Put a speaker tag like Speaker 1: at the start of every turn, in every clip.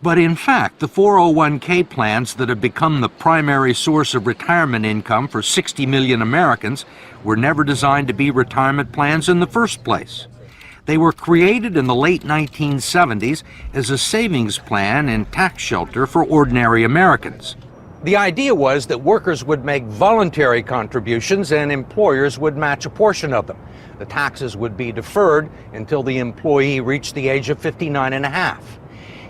Speaker 1: But in fact, the 401k plans that have become the primary source of retirement income for 60 million Americans were never designed to be retirement plans in the first place. They were created in the late 1970s as a savings plan and tax shelter for ordinary Americans. The idea was that workers would make voluntary contributions and employers would match a portion of them. The taxes would be deferred until the employee reached the age of 59 and a half.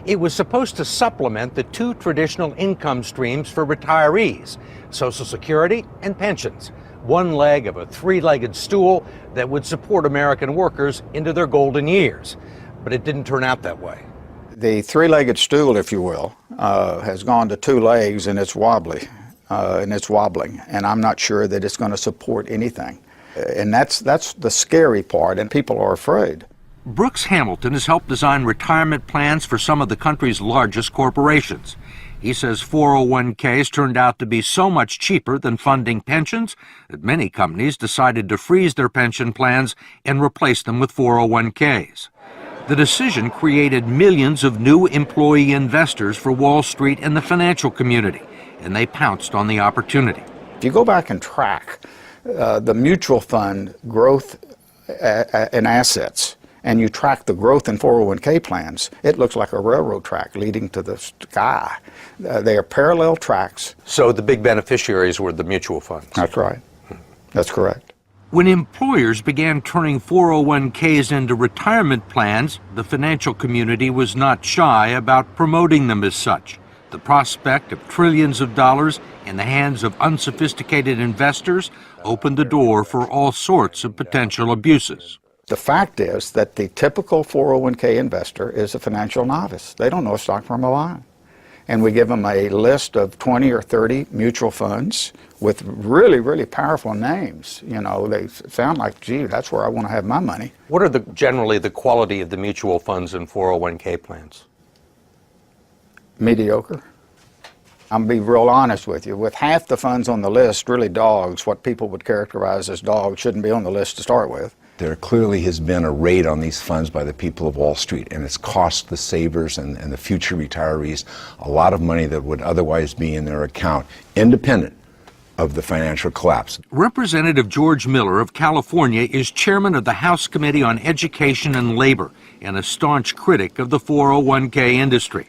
Speaker 1: It was supposed to supplement the two traditional income streams for retirees, Social Security and pensions, one leg of a three-legged stool that would support American workers into their golden years. But it didn't turn out that way.
Speaker 2: The three-legged stool, if you will, has gone to two legs, and it's wobbly, and it's wobbling, and I'm not sure that it's going to support anything. And that's the scary part, and people are afraid.
Speaker 1: Brooks Hamilton has helped design retirement plans for some of the country's largest corporations. He says 401ks turned out to be so much cheaper than funding pensions that many companies decided to freeze their pension plans and replace them with 401ks. The decision created millions of new employee investors for Wall Street and the financial community, and they pounced on the opportunity.
Speaker 2: If you go back and track the mutual fund growth in assets, and you track the growth in 401k plans, it looks like a railroad track leading to the sky. They are parallel tracks.
Speaker 1: So the big beneficiaries were the mutual funds.
Speaker 2: That's right. That's correct.
Speaker 1: When employers began turning 401ks into retirement plans, the financial community was not shy about promoting them as such. The prospect of trillions of dollars in the hands of unsophisticated investors opened the door for all sorts of potential abuses.
Speaker 2: The fact is that the typical 401k investor is a financial novice. They don't know a stock from a line. And we give them a list of 20 or 30 mutual funds with really, really powerful names. You know, they sound like, gee, that's where I want to have my money.
Speaker 1: What are generally the quality of the mutual funds and 401k plans?
Speaker 2: Mediocre. I'm going to be real honest with you. With half the funds on the list, really dogs, what people would characterize as dogs, shouldn't be on the list to start with.
Speaker 3: There clearly has been a raid on these funds by the people of Wall Street, and it's cost the savers and the future retirees a lot of money that would otherwise be in their account, independent of the financial collapse.
Speaker 1: Representative George Miller of California is chairman of the House Committee on Education and Labor and a staunch critic of the 401k industry,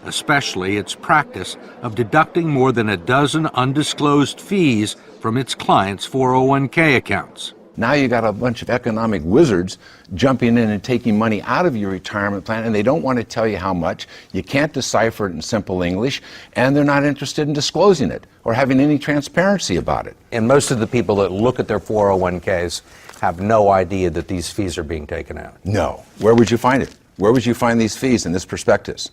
Speaker 1: especially its practice of deducting more than a dozen undisclosed fees from its clients' 401k accounts.
Speaker 3: Now you got a bunch of economic wizards jumping in and taking money out of your retirement plan, and they don't want to tell you how much. You can't decipher it in simple English, and they're not interested in disclosing it or having any transparency about it.
Speaker 1: And most of the people that look at their 401ks have no idea that these fees are being taken out.
Speaker 3: No. Where would you find it? Where would you find these fees in this prospectus?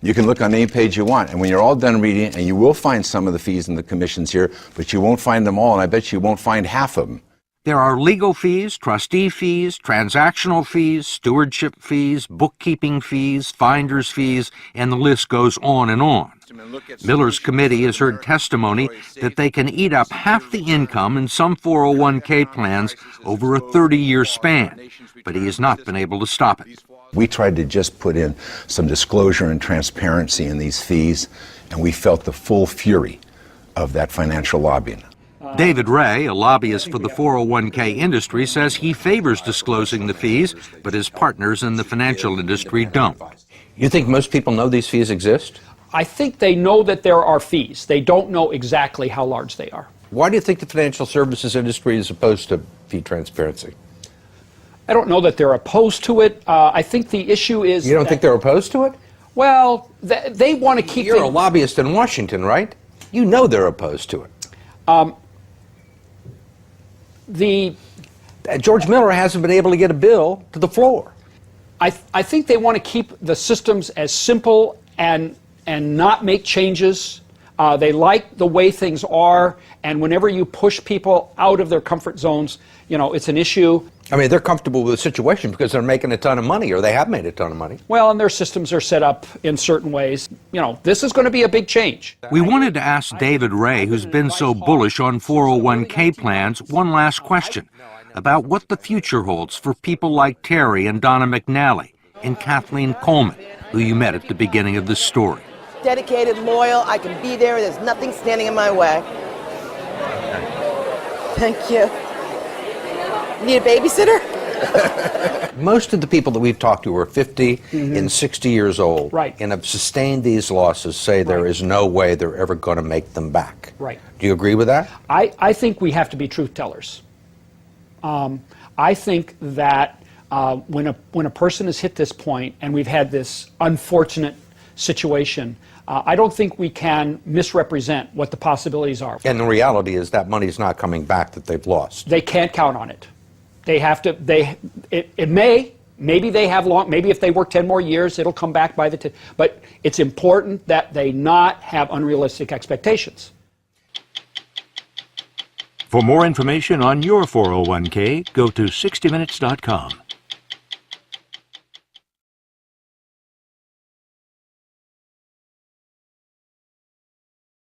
Speaker 3: You can look on any page you want, and when you're all done reading it, and you will find some of the fees and the commissions here, but you won't find them all, and I bet you won't find half of them.
Speaker 1: There are legal fees, trustee fees, transactional fees, stewardship fees, bookkeeping fees, finder's fees, and the list goes on and on. Miller's committee has heard testimony that they can eat up half the income in some 401k plans over a 30-year span, but he has not been able to stop it.
Speaker 3: We tried to just put in some disclosure and transparency in these fees, and we felt the full fury of that financial lobbying.
Speaker 1: David Ray, a lobbyist for the 401k industry, says he favors disclosing the fees, but his partners in the financial industry don't. You think most people know these fees exist?
Speaker 4: I think they know that there are fees. They don't know exactly how large they are.
Speaker 1: Why do you think the financial services industry is opposed to fee transparency?
Speaker 4: I don't know that they're opposed to it. I think the issue is...
Speaker 1: You don't think they're opposed to it?
Speaker 4: Well, they want to keep...
Speaker 1: You're a lobbyist in Washington, right? You know they're opposed to it. George Miller hasn't been able to get a bill to the floor.
Speaker 4: I think they want to keep the systems as simple and not make changes. They like the way things are, and whenever you push people out of their comfort zones, you know, it's an issue.
Speaker 1: I mean, they're comfortable with the situation because they're making a ton of money, or they have made a ton of money.
Speaker 4: Well, and their systems are set up in certain ways. You know, this is going to be a big change.
Speaker 1: We wanted to ask David Ray, who's been so bullish on 401k plans, one last question about what the future holds for people like Terry and Donna McNally. in Kathleen Coleman, who you met at the beginning of this story.
Speaker 5: Dedicated, loyal, I can be there, there's nothing standing in my way. Thank you. Need a babysitter?
Speaker 1: Most of the people that we've talked to are 50 and 60 years old,
Speaker 4: Right.
Speaker 1: and have sustained these losses, say there
Speaker 4: Right.
Speaker 1: is no way they're ever going to make them back.
Speaker 4: Right.
Speaker 1: Do you agree with that?
Speaker 4: I think we have to be truth tellers. I think that when a person has hit this point and we've had this unfortunate situation, I don't think we can misrepresent what the possibilities are.
Speaker 1: And the reality is that money's not coming back that they've lost.
Speaker 4: They can't count on it. They have to. Maybe they have long. Maybe if they work 10 more years, it'll come back by the 10. But it's important that they not have unrealistic expectations.
Speaker 6: For more information on your 401k, go to 60minutes.com.